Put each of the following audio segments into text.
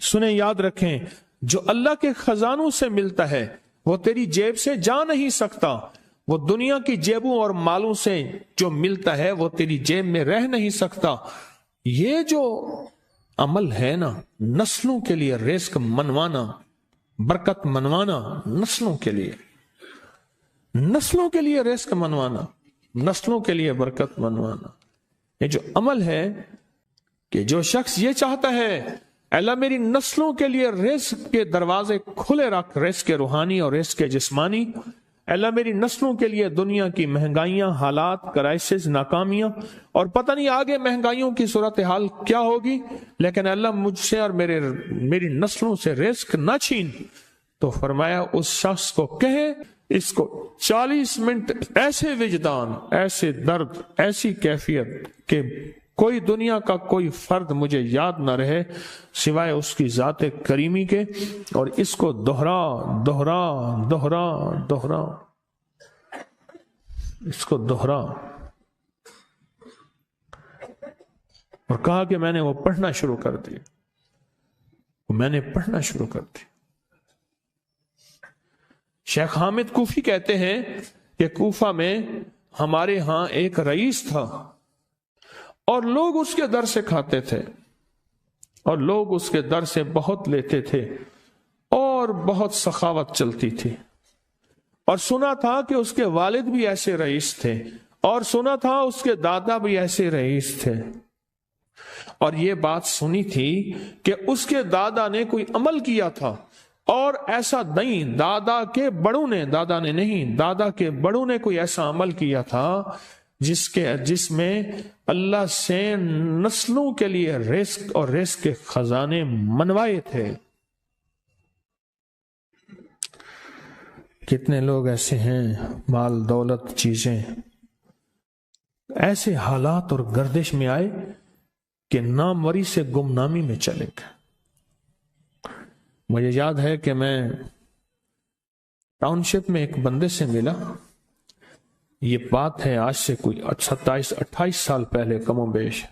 سنیں، یاد رکھیں، جو اللہ کے خزانوں سے ملتا ہے وہ تیری جیب سے جا نہیں سکتا، وہ دنیا کی جیبوں اور مالوں سے جو ملتا ہے وہ تیری جیب میں رہ نہیں سکتا۔ یہ جو عمل ہے نا، نسلوں کے لیے رزق منوانا، برکت منوانا، نسلوں کے لیے رزق منوانا، نسلوں کے لیے برکت منوانا، یہ جو عمل ہے کہ جو شخص یہ چاہتا ہے اللہ میری نسلوں کے لیے رزق کے دروازے کھلے رکھ، رزق کے روحانی اور رزق کے جسمانی، اللہ میری نسلوں کے لیے دنیا کی مہنگائیاں، حالات، کرائسس، ناکامیاں، اور پتہ نہیں آگے مہنگائیوں کی صورتحال کیا ہوگی، لیکن اللہ مجھ سے اور میری نسلوں سے رزق نہ چھین۔ تو فرمایا اس شخص کو کہے، اس کو 40 منٹ ایسے وجدان، ایسے درد، ایسی کیفیت کہ کوئی دنیا کا کوئی فرد مجھے یاد نہ رہے سوائے اس کی ذات کریمی کے، اور اس کو دوہرا دوہرا دوہرا دوہرا، اس کو دوہرا، اور کہا کہ میں نے وہ پڑھنا شروع کر دی، میں نے پڑھنا شروع کر دی۔ شیخ حامد کوفی کہتے ہیں کہ کوفہ میں ہمارے ہاں ایک رئیس تھا اور لوگ اس کے در سے کھاتے تھے، اور لوگ اس کے در سے بہت لیتے تھے، اور بہت سخاوت چلتی تھی، اور سنا تھا کہ اس کے والد بھی ایسے رئیس تھے، اور سنا تھا اس کے دادا بھی ایسے رئیس تھے، اور یہ بات سنی تھی کہ اس کے دادا نے کوئی عمل کیا تھا، اور ایسا نہیں، دادا کے بڑوں نے کوئی ایسا عمل کیا تھا جس میں اللہ سے نسلوں کے لیے رزق اور رزق کے خزانے منوائے تھے۔ کتنے لوگ ایسے ہیں، مال دولت چیزیں، ایسے حالات اور گردش میں آئے کہ ناموری سے گمنامی میں چلے گئے۔ مجھے یاد ہے کہ میں ٹاؤن شپ میں ایک بندے سے ملا، یہ بات ہے آج سے کوئی 27-28 سال پہلے کم و بیش،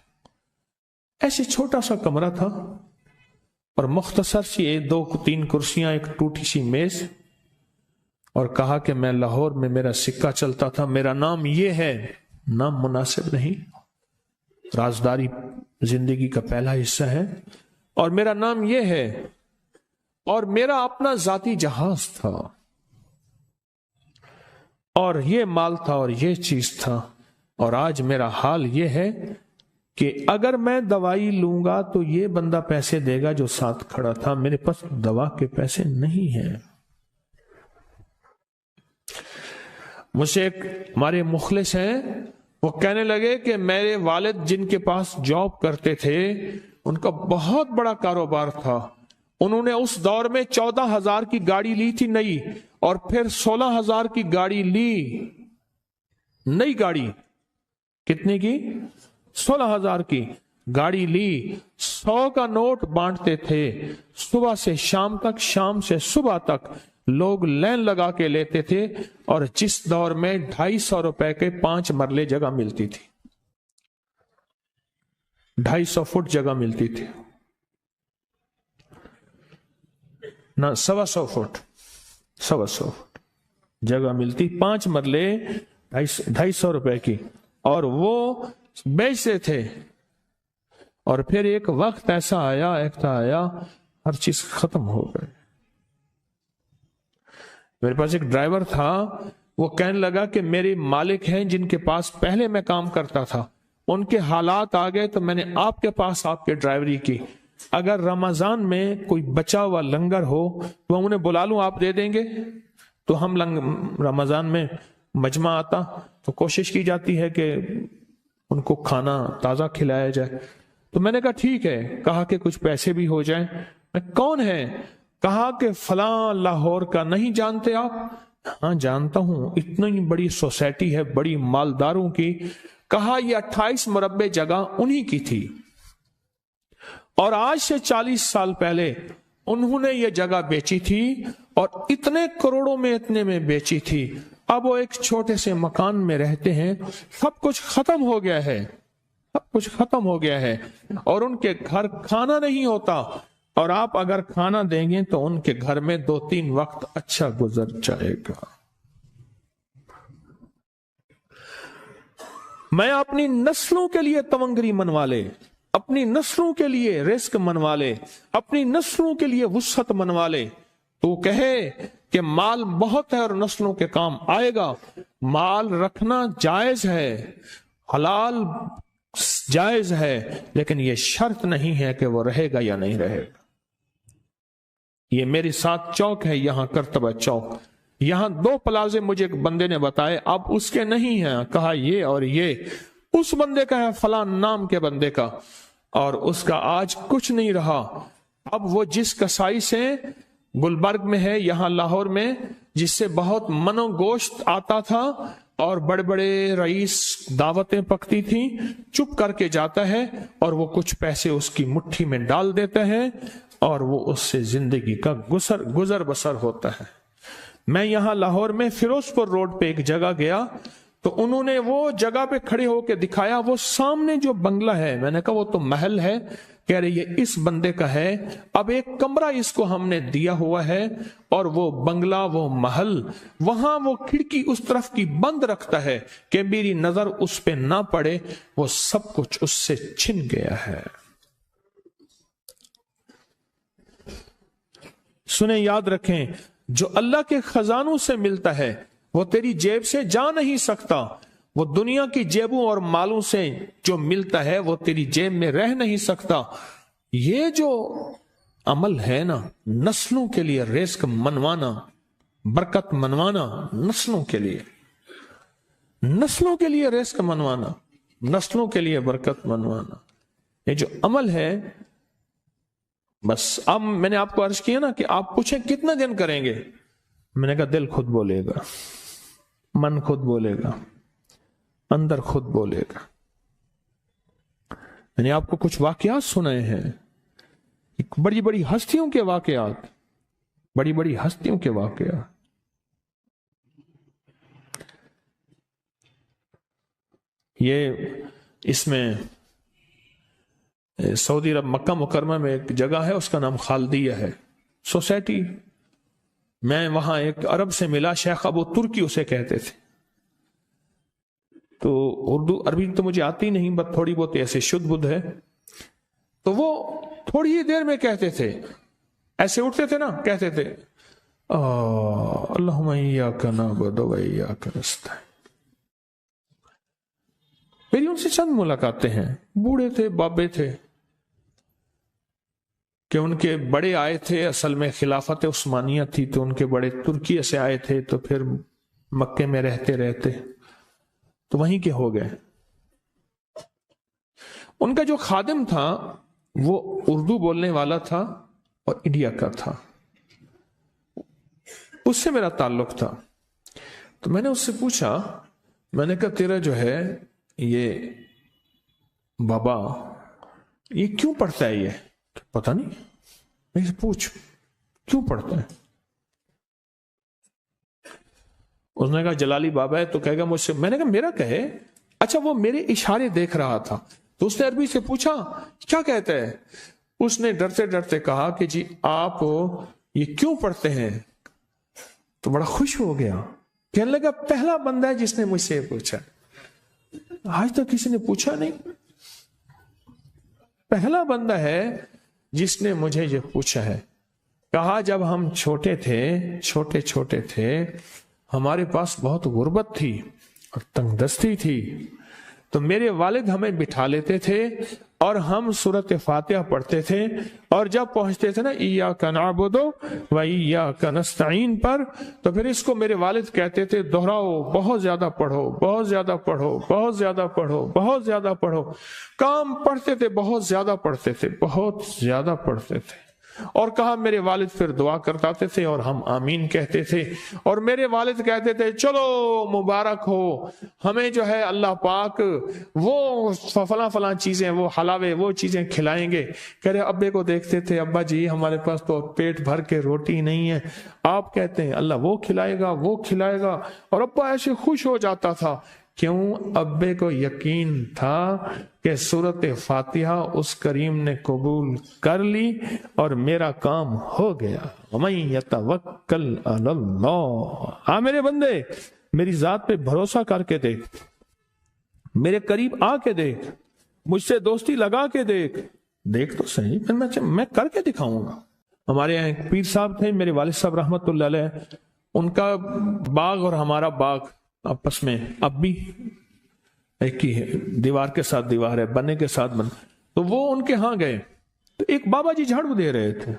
ایسے چھوٹا سا کمرہ تھا اور مختصر سی 2-3 کرسیاں، ایک ٹوٹی سی میز، اور کہا کہ میں لاہور میں میرا سکہ چلتا تھا، میرا نام یہ ہے، نام مناسب نہیں، رازداری زندگی کا پہلا حصہ ہے، اور میرا نام یہ ہے، اور میرا اپنا ذاتی جہاز تھا، اور یہ مال تھا، اور یہ چیز تھا، اور آج میرا حال یہ ہے کہ اگر میں دوائی لوں گا تو یہ بندہ پیسے دے گا جو ساتھ کھڑا تھا، میرے پاس دوا کے پیسے نہیں ہیں۔ مجھ سے ایک ہمارے مخلص ہیں، وہ کہنے لگے کہ میرے والد جن کے پاس جاب کرتے تھے ان کا بہت بڑا کاروبار تھا، انہوں نے اس دور میں 14,000 کی گاڑی لی تھی نئی، اور پھر 16,000 کی گاڑی لی، نئی گاڑی، کتنے کی؟ 16,000 کی گاڑی لی، 100 کا نوٹ بانٹتے تھے، صبح سے شام تک، شام سے صبح تک لوگ لین لگا کے لیتے تھے، اور جس دور میں 250 روپے کے 5 مرلے جگہ ملتی تھی، 250 فٹ جگہ ملتی تھی، نہ 125 فٹ، 125 فٹ جگہ ملتی، 5 مرلے 250 روپے کی، اور وہ بیچتے تھے۔ اور پھر ایک وقت ایسا آیا ہر چیز ختم ہو گئی۔ میرے پاس ایک ڈرائیور تھا، وہ کہنے لگا کہ میرے مالک ہیں جن کے پاس پہلے میں کام کرتا تھا، ان کے حالات آ گئے تو میں نے آپ کے پاس آپ کے ڈرائیوری کی، اگر رمضان میں کوئی بچا ہوا لنگر ہو تو انہیں بلا لوں، آپ دے دیں گے؟ تو ہم رمضان میں مجمع آتا تو کوشش کی جاتی ہے کہ ان کو کھانا تازہ کھلایا جائے، تو میں نے کہا ٹھیک ہے، کہا کہ کچھ پیسے بھی ہو جائیں۔ میں کون ہے؟ کہا کہ فلاں لاہور کا، نہیں جانتے آپ؟ ہاں جانتا ہوں، اتنی بڑی سوسائٹی ہے، بڑی مالداروں کی۔ کہا یہ 28 مربع جگہ انہی کی تھی، اور آج سے 40 سال پہلے انہوں نے یہ جگہ بیچی تھی، اور اتنے کروڑوں میں اتنے میں بیچی تھی۔ اب وہ ایک چھوٹے سے مکان میں رہتے ہیں، سب کچھ ختم ہو گیا ہے، سب کچھ ختم ہو گیا ہے، اور ان کے گھر کھانا نہیں ہوتا، اور آپ اگر کھانا دیں گے تو ان کے گھر میں 2-3 وقت اچھا گزر جائے گا۔ میں اپنی نسلوں کے لیے تونگری منوا لے، اپنی نسلوں کے لیے رزق منوا لے، اپنی نسلوں کے لیے وسعت منوا لے۔ تو کہے کہ مال بہت ہے اور نسلوں کے کام آئے گا، مال رکھنا جائز ہے، حلال جائز ہے، لیکن یہ شرط نہیں ہے کہ وہ رہے گا یا نہیں رہے گا۔ یہ میری ساتھ چوک ہے، یہاں کرتبہ چوک، یہاں 2 پلازے مجھے ایک بندے نے بتائے، اب اس کے نہیں ہیں، کہا یہ اور یہ اس بندے کا ہے، فلاں نام کے بندے کا، اور اس کا آج کچھ نہیں رہا۔ اب وہ جس کسائی سے گلبرگ میں ہے، یہاں لاہور میں، جس سے بہت من و گوشت آتا تھا اور بڑے بڑے رئیس دعوتیں پکتی تھیں، چپ کر کے جاتا ہے اور وہ کچھ پیسے اس کی مٹھی میں ڈال دیتا ہے اور وہ اس سے زندگی کا گزر بسر ہوتا ہے۔ میں یہاں لاہور میں فیروز پور روڈ پہ ایک جگہ گیا تو انہوں نے وہ جگہ پہ کھڑے ہو کے دکھایا، وہ سامنے جو بنگلہ ہے، میں نے کہا وہ تو محل ہے، کہہ رہے یہ اس بندے کا ہے، اب ایک کمرہ اس کو ہم نے دیا ہوا ہے اور وہ بنگلہ، وہ محل، وہاں وہ کھڑکی اس طرف کی بند رکھتا ہے کہ میری نظر اس پہ نہ پڑے، وہ سب کچھ اس سے چھن گیا ہے۔ سنیں، یاد رکھیں، جو اللہ کے خزانوں سے ملتا ہے وہ تیری جیب سے جا نہیں سکتا، وہ دنیا کی جیبوں اور مالوں سے جو ملتا ہے وہ تیری جیب میں رہ نہیں سکتا۔ یہ جو عمل ہے نا، نسلوں کے لیے رزق منوانا، برکت منوانا، نسلوں کے لیے رزق منوانا، نسلوں کے لیے برکت منوانا، یہ جو عمل ہے، بس اب میں نے آپ کو عرض کیا نا کہ آپ پوچھیں کتنا دن کریں گے، میں نے کہا دل خود بولے گا، من خود بولے گا، اندر خود بولے گا۔ میں نے آپ کو کچھ واقعات سنائے ہیں، بڑی بڑی ہستیوں کے واقعات، بڑی بڑی ہستیوں کے واقعات۔ یہ اس میں سعودی عرب مکہ مکرمہ میں ایک جگہ ہے، اس کا نام خالدیہ ہے سوسائٹی۔ میں وہاں ایک عرب سے ملا، شیخ ابو ترکی اسے کہتے تھے، تو اردو عربی تو مجھے آتی نہیں، بس تھوڑی بہت ایسے شدھ بدھ ہے، تو وہ تھوڑی ہی دیر میں کہتے تھے، ایسے اٹھتے تھے نا، کہتے تھے اللہم ایاک نعبد و ایاک نستعین۔ میری ان سے چند ملاقاتیں ہیں، بوڑھے تھے، بابے تھے، کہ ان کے بڑے آئے تھے، اصل میں خلافت عثمانیہ تھی تو ان کے بڑے ترکیہ سے آئے تھے، تو پھر مکے میں رہتے رہتے تو وہیں کے ہو گئے۔ ان کا جو خادم تھا وہ اردو بولنے والا تھا اور انڈیا کا تھا، اس سے میرا تعلق تھا، تو میں نے اس سے پوچھا، میں نے کہا تیرا جو ہے یہ بابا یہ کیوں پڑھتا ہے؟ یہ پتہ نہیں، میں سے پوچھ کیوں پڑھتا ہے؟ اس نے کہا جلالی بابا ہے تو کہے گا مجھ سے۔ میں نے کہا میرا کہے، اچھا وہ میرے اشارے دیکھ رہا تھا، تو اس نے عربی سے پوچھا کیا کہتا ہے؟ اس نے ڈرتے ڈرتے کہا کہ جی آپ یہ کیوں پڑھتے ہیں؟ تو بڑا خوش ہو گیا، کہنے لگا پہلا بندہ ہے جس نے مجھ سے پوچھا، آج تک کسی نے پوچھا نہیں، پہلا بندہ ہے جس نے مجھے یہ پوچھا ہے۔ کہا جب ہم چھوٹے تھے ہمارے پاس بہت غربت تھی اور تنگ دستی تھی، تو میرے والد ہمیں بٹھا لیتے تھے اور ہم سورۃ فاتحہ پڑھتے تھے، اور جب پہنچتے تھے نا ایاک نعبد و ایاک نستعین پر، تو پھر اس کو میرے والد کہتے تھے دہراؤ، بہت زیادہ پڑھو، بہت زیادہ پڑھو، بہت زیادہ پڑھو، بہت زیادہ پڑھو۔ کام پڑھتے تھے، بہت زیادہ پڑھتے تھے، بہت زیادہ پڑھتے تھے، اور کہا میرے والد پھر دعا کرتے تھے اور ہم آمین کہتے تھے، اور میرے والد کہتے تھے چلو مبارک ہو، ہمیں جو ہے اللہ پاک وہ فلاں چیزیں، وہ حلاوے، وہ چیزیں کھلائیں گے۔ کہہ رہے ابے کو دیکھتے تھے، ابا جی ہمارے پاس تو پیٹ بھر کے روٹی نہیں ہے، آپ کہتے ہیں اللہ وہ کھلائے گا، وہ کھلائے گا، اور ابا ایسے خوش ہو جاتا تھا کیوں؟ ابے کو یقین تھا کہ سورت فاتحہ اس کریم نے قبول کر لی اور میرا کام ہو گیا. وَمَن يَتَوَكَّلْ عَلَى اللَّهِ. ہاں میرے بندے، میری ذات پہ بھروسہ کر کے دیکھ، میرے قریب آ کے دیکھ، مجھ سے دوستی لگا کے دیکھ تو صحیح، پھر میں کر کے دکھاؤں گا. ہمارے یہاں ایک پیر صاحب تھے، میرے والد صاحب رحمت اللہ علیہ، ان کا باغ اور ہمارا باغ آپس میں اب بھی ایک ہی ہے، دیوار کے ساتھ دیوار ہے، بنے کے ساتھ بن. تو وہ ان کے ہاں گئے تو ایک بابا جی جھاڑو دے رہے تھے،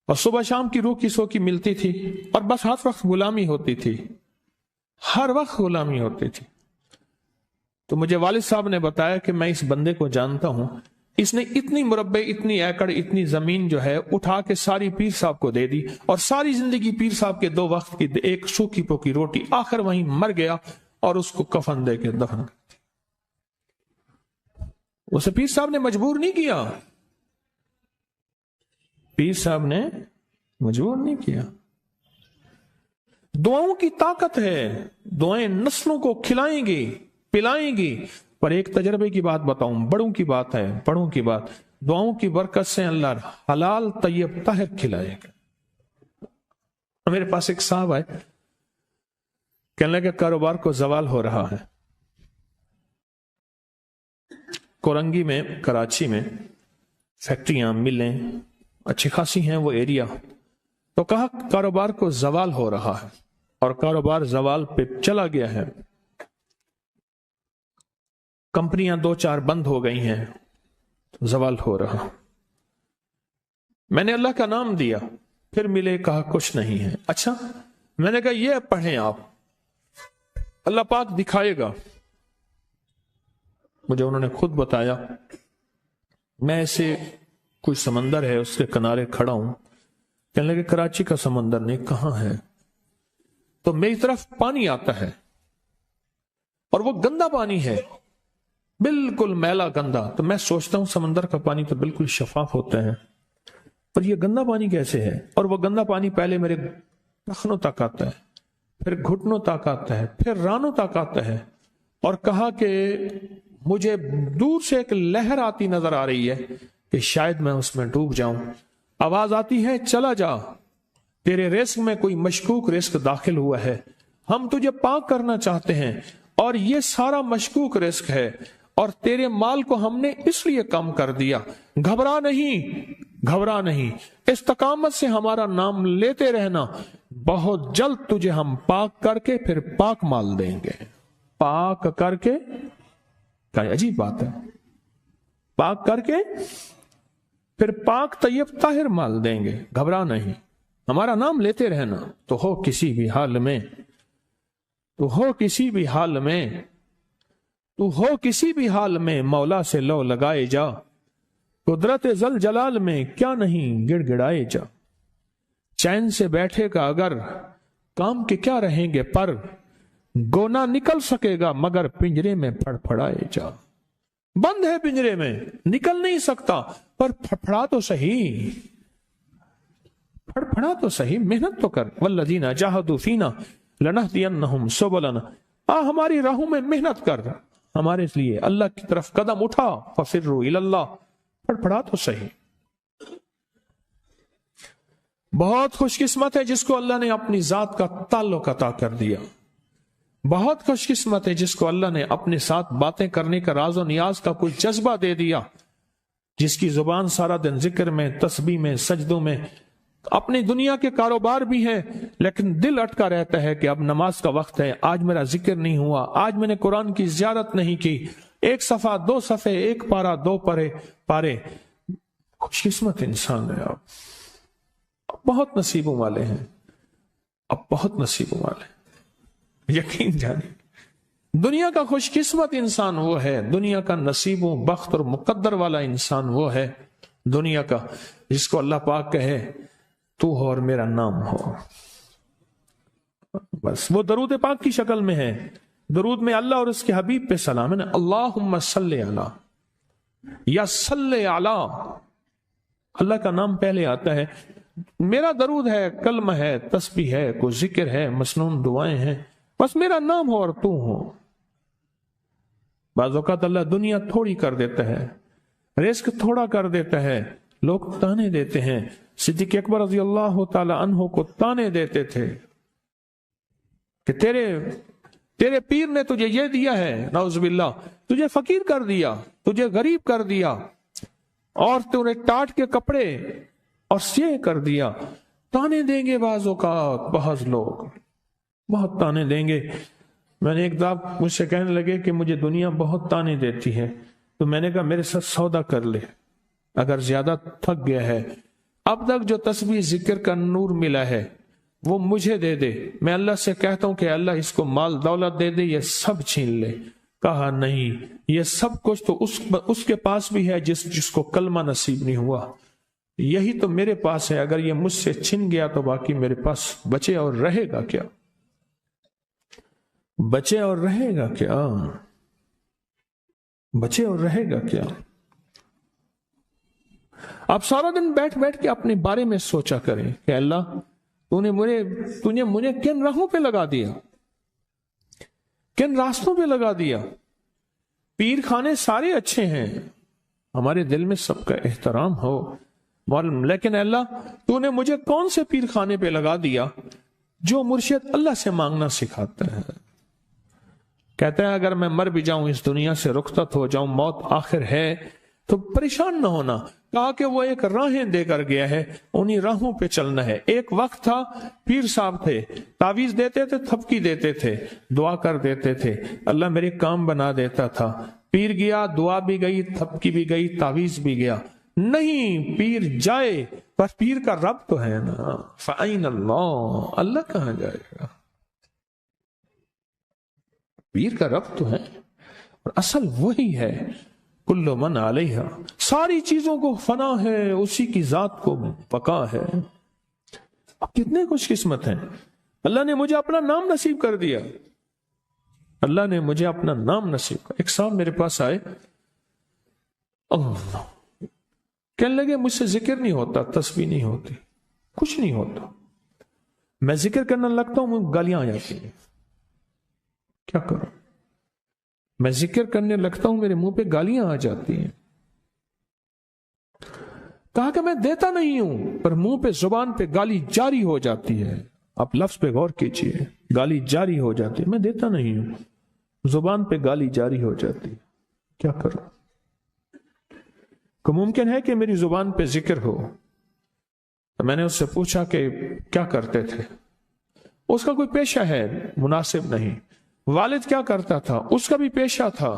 اور صبح شام کی روکی سوکی ملتی تھی، اور بس ہر وقت غلامی ہوتی تھی. تو مجھے والد صاحب نے بتایا کہ میں اس بندے کو جانتا ہوں، اس نے اتنی مربع، اتنی ایکڑ، اتنی زمین جو ہے اٹھا کے ساری پیر صاحب کو دے دی، اور ساری زندگی پیر صاحب کے 2 وقت کی ایک سوکھی پوکی روٹی، آخر وہیں مر گیا اور اس کو کفن دے کے دفن کر دیا. اسے پیر صاحب نے مجبور نہیں کیا، دعاؤں کی طاقت ہے، دعائیں نسلوں کو کھلائیں گی، پلائیں گی. پر ایک تجربے کی بات بتاؤں، بڑوں کی بات، دعاؤں کی برکت سے اللہ حلال طیب طاہر کھلائے گا. میرے پاس ایک صاحب ہے، کہنے لگے کاروبار کو زوال ہو رہا ہے. کورنگی میں، کراچی میں فیکٹریاں، ملیں اچھی خاصی ہیں وہ ایریا. تو کہا کاروبار کو زوال ہو رہا ہے، اور کاروبار زوال پہ چلا گیا ہے. کمپنیاں 2-4 بند ہو گئی ہیں، زوال ہو رہا. میں نے اللہ کا نام دیا، پھر ملے، کہا کچھ نہیں ہے. اچھا، میں نے کہا یہ پڑھیں آپ، اللہ پاک دکھائے گا. مجھے انہوں نے خود بتایا، میں ایسے کوئی سمندر ہے اس کے کنارے کھڑا ہوں. کہنے لگے کراچی کا سمندر نہیں، کہاں ہے؟ تو میری طرف پانی آتا ہے، اور وہ گندا پانی ہے، بالکل میلا گندا. تو میں سوچتا ہوں سمندر کا پانی تو بالکل شفاف ہوتا ہے، پر یہ گندا پانی کیسے ہے؟ اور وہ گندا پانی پہلے میرے ٹخنوں تک آتا ہے، پھر گھٹنوں تک آتا ہے، پھر رانوں تک آتا ہے. اور کہا کہ مجھے دور سے ایک لہر آتی نظر آ رہی ہے کہ شاید میں اس میں ڈوب جاؤں. آواز آتی ہے چلا جا، تیرے رزق میں کوئی مشکوک رزق داخل ہوا ہے، ہم تجھے پاک کرنا چاہتے ہیں، اور یہ سارا مشکوک رزق ہے، اور تیرے مال کو ہم نے اس لیے کم کر دیا. گھبرا نہیں، استقامت سے ہمارا نام لیتے رہنا، بہت جلد تجھے ہم پاک کر کے پھر پاک مال دیں گے. پاک کر کے، کیا عجیب بات ہے، پاک کر کے پھر پاک طیب طاہر مال دیں گے. گھبرا نہیں، ہمارا نام لیتے رہنا، تو ہو کسی بھی حال میں، مولا سے لو لگائے جا، قدرت ذل جلال میں کیا نہیں گڑ گڑائے جا. چین سے بیٹھے گا اگر کام کے کیا رہیں گے پر، گونا نکل سکے گا مگر پنجرے میں پھڑ پھڑائے جا. بند ہے پنجرے میں، نکل نہیں سکتا، پر پھڑا تو صحیح، محنت تو کر. والذین جاہدوا فینا لنہدینہم سبلنا. ہماری راہوں میں محنت کر، ہمارے لیے اللہ کی طرف قدم اٹھا. ففروا الی اللہ، پھڑا تو صحیح. بہت خوش قسمت ہے جس کو اللہ نے اپنی ذات کا تعلق عطا کر دیا. بہت خوش قسمت ہے جس کو اللہ نے اپنے ساتھ باتیں کرنے کا، راز و نیاز کا کوئی جذبہ دے دیا، جس کی زبان سارا دن ذکر میں، تسبیح میں، سجدوں میں. اپنی دنیا کے کاروبار بھی ہیں، لیکن دل اٹکا رہتا ہے کہ اب نماز کا وقت ہے، آج میرا ذکر نہیں ہوا، آج میں نے قرآن کی زیارت نہیں کی. 1 صفحہ 2 صفحے، 1 پارہ 2 پارے. خوش قسمت انسان ہے. اب بہت نصیبوں والے ہیں، یقین جانے. دنیا کا خوش قسمت انسان وہ ہے، دنیا کا نصیب و بخت اور مقدر والا انسان وہ ہے دنیا کا، جس کو اللہ پاک کہے تو ہو اور میرا نام ہو. بس وہ درود پاک کی شکل میں ہے. درود میں اللہ اور اس کے حبیب پہ سلام ہے نا. اللہم صلی علی، یا صلی علی، اللہ کا نام پہلے آتا ہے. میرا درود ہے، کلمہ ہے، تسبیح ہے، کوئی ذکر ہے، مسنون دعائیں ہیں. بس میرا نام ہو اور تو ہو. بعض اوقات اللہ دنیا تھوڑی کر دیتا ہے، رزق تھوڑا کر دیتا ہے، لوگ تانے دیتے ہیں. صدیق اکبر رضی اللہ تعالی عنہ کو تانے دیتے تھے کہ تیرے پیر نے تجھے یہ دیا ہے، نعوذ باللہ، تجھے فقیر کر دیا، تجھے غریب کر دیا، اور تُونے ٹاٹ کے کپڑے اور سیہ کر دیا. تانے دیں گے بعض اوقات، بعض لوگ بہت تانے دیں گے. میں نے ایک دفعہ مجھ سے کہنے لگے کہ مجھے دنیا بہت تانے دیتی ہے، تو میں نے کہا میرے ساتھ سودا کر لے، اگر زیادہ تھک گیا ہے، اب تک جو تسبیح ذکر کا نور ملا ہے وہ مجھے دے دے، میں اللہ سے کہتا ہوں کہ اللہ اس کو مال دولت دے دے، یہ سب چھین لے. کہا نہیں، یہ سب کچھ تو اس کے پاس بھی ہے جس کو کلمہ نصیب نہیں ہوا، یہی تو میرے پاس ہے، اگر یہ مجھ سے چھن گیا تو باقی میرے پاس بچے اور رہے گا کیا؟ بچے اور رہے گا کیا؟ بچے اور رہے گا کیا؟ آپ سارا دن بیٹھ کے اپنے بارے میں سوچا کریں کہ اللہ تو نے مجھے کن راہوں پہ لگا دیا، کن راستوں پہ لگا دیا. پیر خانے سارے اچھے ہیں، ہمارے دل میں سب کا احترام ہو، لیکن اللہ تو نے مجھے کون سے پیر خانے پہ لگا دیا جو مرشد اللہ سے مانگنا سکھاتا ہے. کہتا ہے اگر میں مر بھی جاؤں، اس دنیا سے رخصت ہو جاؤں، موت آخر ہے، تو پریشان نہ ہونا. کہا کہ وہ ایک راہیں دے کر گیا ہے، انہی راہوں پہ چلنا ہے. ایک وقت تھا پیر صاحب تھے، تعویذ دیتے تھے، تھپکی دیتے تھے، دعا کر دیتے تھے، اللہ میرے کام بنا دیتا تھا. پیر گیا، دعا بھی گئی، تھپکی بھی گئی، تعویذ بھی گیا. نہیں، پیر جائے پر پیر کا رب تو ہے نا. فَأَيْنَ اللَّهُ، اللہ کہاں جائے گا؟ پیر کا رب تو ہے، اور اصل وہی ہے. کل من علیہا، ساری چیزوں کو فنا ہے، اسی کی ذات کو بقا ہے. اب کتنے خوش قسمت ہیں، اللہ نے مجھے اپنا نام نصیب کر دیا، اللہ نے مجھے اپنا نام نصیب کر. ایک صاحب میرے پاس آئے، اللہ کہنے لگے مجھ سے ذکر نہیں ہوتا، تسبیح نہیں ہوتی، کچھ نہیں ہوتا. میں ذکر کرنے لگتا ہوں مجھے گالیاں آ جاتی ہیں، کیا کروں؟ میں ذکر کرنے لگتا ہوں میرے منہ پہ گالیاں آ جاتی ہیں. کہا کہ میں دیتا نہیں ہوں، پر منہ پہ زبان پہ گالی جاری ہو جاتی ہے. آپ لفظ پہ غور کیجئے، گالی جاری ہو جاتی ہے. میں دیتا نہیں ہوں، زبان پہ گالی جاری ہو جاتی ہے، کیا کروں؟ کہ ممکن ہے کہ میری زبان پہ ذکر ہو. تو میں نے اس سے پوچھا کہ کیا کرتے تھے؟ اس کا کوئی پیشہ ہے مناسب نہیں. والد کیا کرتا تھا؟ اس کا بھی پیشہ تھا.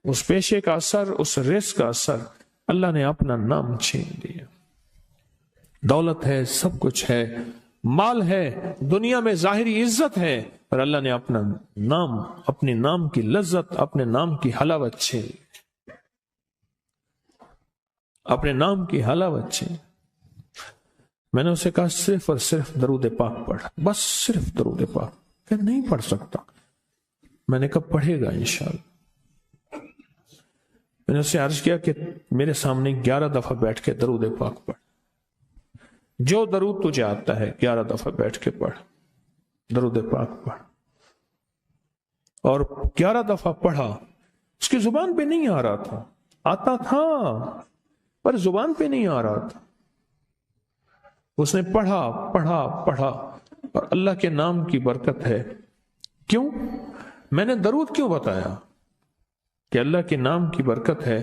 اس پیشے کا اثر، اس رزق کا اثر، اللہ نے اپنا نام چھین دیا. دولت ہے، سب کچھ ہے، مال ہے، دنیا میں ظاہری عزت ہے، پر اللہ نے اپنا نام، اپنے نام کی لذت، اپنے نام کی حلاوت چھین، اپنے نام کی حلاوت چھین. میں نے اسے کہا صرف اور صرف درود پاک پڑھ، بس صرف درود پاک. کہ نہیں پڑھ سکتا. میں نے کہا پڑھے گا انشاءاللہ. میں نے اسے عرض کیا کہ میرے سامنے 11 دفعہ بیٹھ کے درود پاک پڑھ، جو درود تجھے آتا ہے 11 دفعہ بیٹھ کے پڑھ، درود پاک پڑھ. اور 11 دفعہ پڑھا. اس کی زبان پہ نہیں آ رہا تھا، آتا تھا پر زبان پہ نہیں آ رہا تھا. اس نے پڑھا پڑھا پڑھا، اور اللہ کے نام کی برکت ہے. کیوں میں نے درود کیوں بتایا؟ کہ اللہ کے نام کی برکت ہے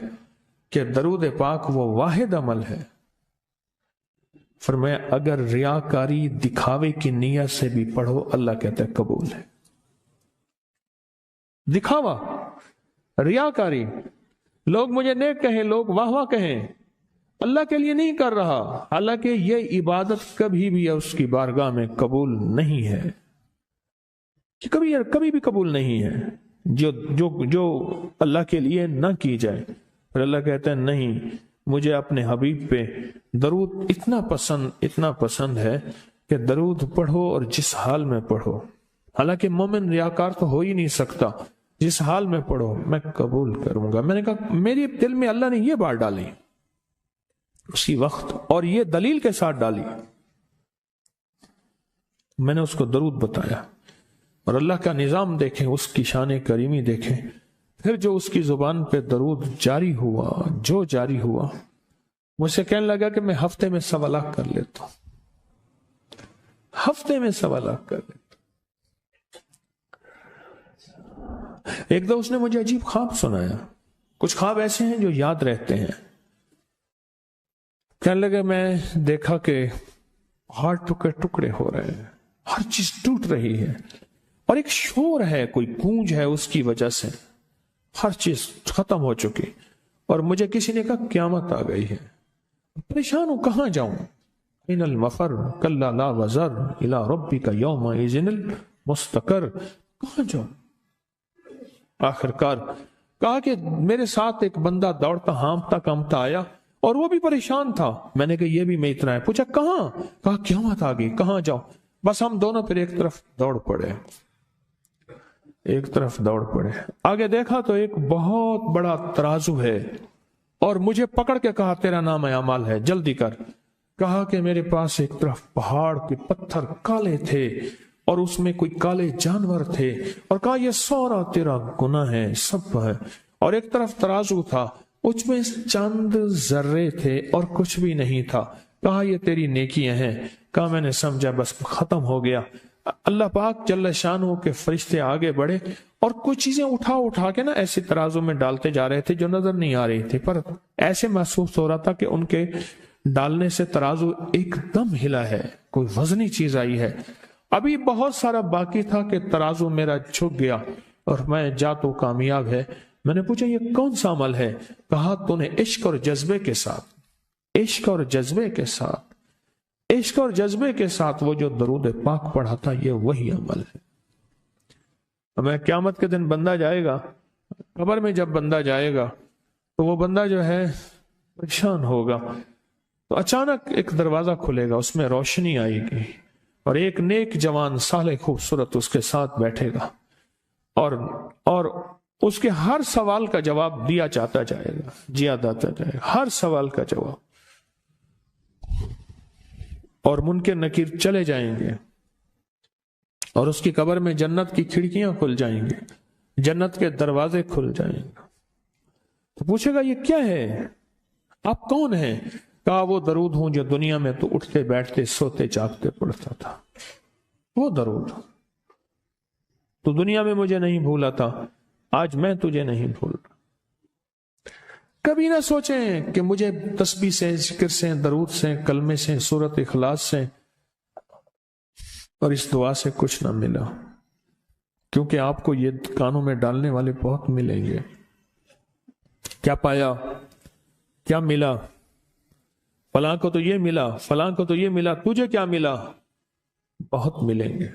کہ درود پاک وہ واحد عمل ہے. فرمایا اگر ریاکاری، دکھاوے کی نیت سے بھی پڑھو، اللہ کہتا ہے قبول ہے. دکھاوا، ریاکاری، لوگ مجھے نیک کہیں، لوگ واہ واہ کہیں، اللہ کے لیے نہیں کر رہا، حالانکہ یہ عبادت کبھی بھی اس کی بارگاہ میں قبول نہیں ہے، کبھی بھی قبول نہیں ہے جو اللہ کے لیے نہ کی جائے. اور اللہ کہتا ہے نہیں، مجھے اپنے حبیب پہ درود اتنا پسند ہے کہ درود پڑھو اور جس حال میں پڑھو. حالانکہ مومن ریاکار تو ہو ہی نہیں سکتا، جس حال میں پڑھو میں قبول کروں گا. میں نے کہا میری دل میں اللہ نے یہ بات ڈالی اسی وقت، اور یہ دلیل کے ساتھ ڈالی. میں نے اس کو درود بتایا، اور اللہ کا نظام دیکھیں، اس کی شان کریمی دیکھیں، پھر جو اس کی زبان پہ درود جاری ہوا، جو جاری ہوا، مجھ سے کہنے لگا کہ میں ہفتے میں 1.25 لاکھ کر لیتا ہوں، ہفتے میں 1.25 لاکھ کر لیتا ہوں۔ ایک دو اس نے مجھے عجیب خواب سنایا، کچھ خواب ایسے ہیں جو یاد رہتے ہیں۔ کہنے لگے میں دیکھا کہ پہاڑ ٹکڑے ٹکڑے ہو رہے ہیں، ہر چیز ٹوٹ رہی ہے، اور ایک شور ہے، کوئی گونج ہے، اس کی وجہ سے ہر چیز ختم ہو چکی، اور مجھے کسی نے کہا قیامت آ گئی ہے۔ پریشان ہوں، کہاں جاؤں؟ ان المفر کلا لا وزر الی ربک یومئذ المستقر، کہاں جاؤں؟ آخر کار کہا کہ میرے ساتھ ایک بندہ دوڑتا ہانپتا کامتا آیا، اور وہ بھی پریشان تھا۔ میں نے کہا یہ بھی میں اتنا ہے، پوچھا کہاں؟ کہا قیامت آ گئی، کہاں جاؤں؟ بس ہم دونوں پھر ایک طرف دوڑ پڑے، ایک طرف دوڑ پڑے۔ آگے دیکھا تو ایک بہت بڑا ترازو ہے، اور مجھے پکڑ کے کہا تیرا نام اعمال ہے، جلدی کر۔ کہا کہ میرے پاس ایک طرف پہاڑ کے پتھر کالے تھے، اور اس میں کوئی کالے جانور تھے، اور کہا یہ سارا تیرا گناہ ہے، سب ہے۔ اور ایک طرف ترازو تھا، اس میں چند ذرے تھے اور کچھ بھی نہیں تھا۔ کہا یہ تیری نیکیاں ہیں۔ کہا میں نے سمجھا بس ختم ہو گیا۔ اللہ پاک جل شانہ کے فرشتے آگے بڑھے، اور کچھ چیزیں اٹھا اٹھا کے نا ایسے ترازو میں ڈالتے جا رہے تھے جو نظر نہیں آ رہی تھی، پر ایسے محسوس ہو رہا تھا کہ ان کے ڈالنے سے ترازو ایک دم ہلا ہے، کوئی وزنی چیز آئی ہے۔ ابھی بہت سارا باقی تھا کہ ترازو میرا جھک گیا، اور میں جا تو کامیاب ہے۔ میں نے پوچھا یہ کون سا عمل ہے؟ کہا تو نے عشق اور جذبے کے ساتھ، عشق اور جذبے کے ساتھ، عشق اور جذبے کے ساتھ وہ جو درود پاک پڑھا تھا، یہ وہی عمل ہے۔ میں قیامت کے دن بندہ جائے گا قبر میں، جب بندہ جائے گا تو وہ بندہ جو ہے پریشان ہوگا، تو اچانک ایک دروازہ کھلے گا، اس میں روشنی آئے گی، اور ایک نیک جوان صالح خوبصورت اس کے ساتھ بیٹھے گا، اور اس کے ہر سوال کا جواب دیا جاتا جائے گا، جیا جاتا جائے گا، ہر سوال کا جواب، اور منکر نکیر چلے جائیں گے، اور اس کی قبر میں جنت کی کھڑکیاں کھل جائیں گے، جنت کے دروازے کھل جائیں گے۔ تو پوچھے گا یہ کیا ہے؟ آپ کون ہیں؟ کہا وہ درود ہوں جو دنیا میں تو اٹھتے بیٹھتے سوتے جاگتے پڑھتا تھا، وہ درود۔ تو دنیا میں مجھے نہیں بھولا تھا، آج میں تجھے نہیں بھول رہا۔ کبھی نہ سوچیں کہ مجھے تسبیح سے، ذکر سے، درود سے، کلمے سے، سورت اخلاص سے اور اس دعا سے کچھ نہ ملا، کیونکہ آپ کو یہ کانوں میں ڈالنے والے بہت ملیں گے۔ کیا پایا؟ کیا ملا؟ فلاں کو تو یہ ملا، فلاں کو تو یہ ملا، تجھے کیا ملا؟ بہت ملیں گے۔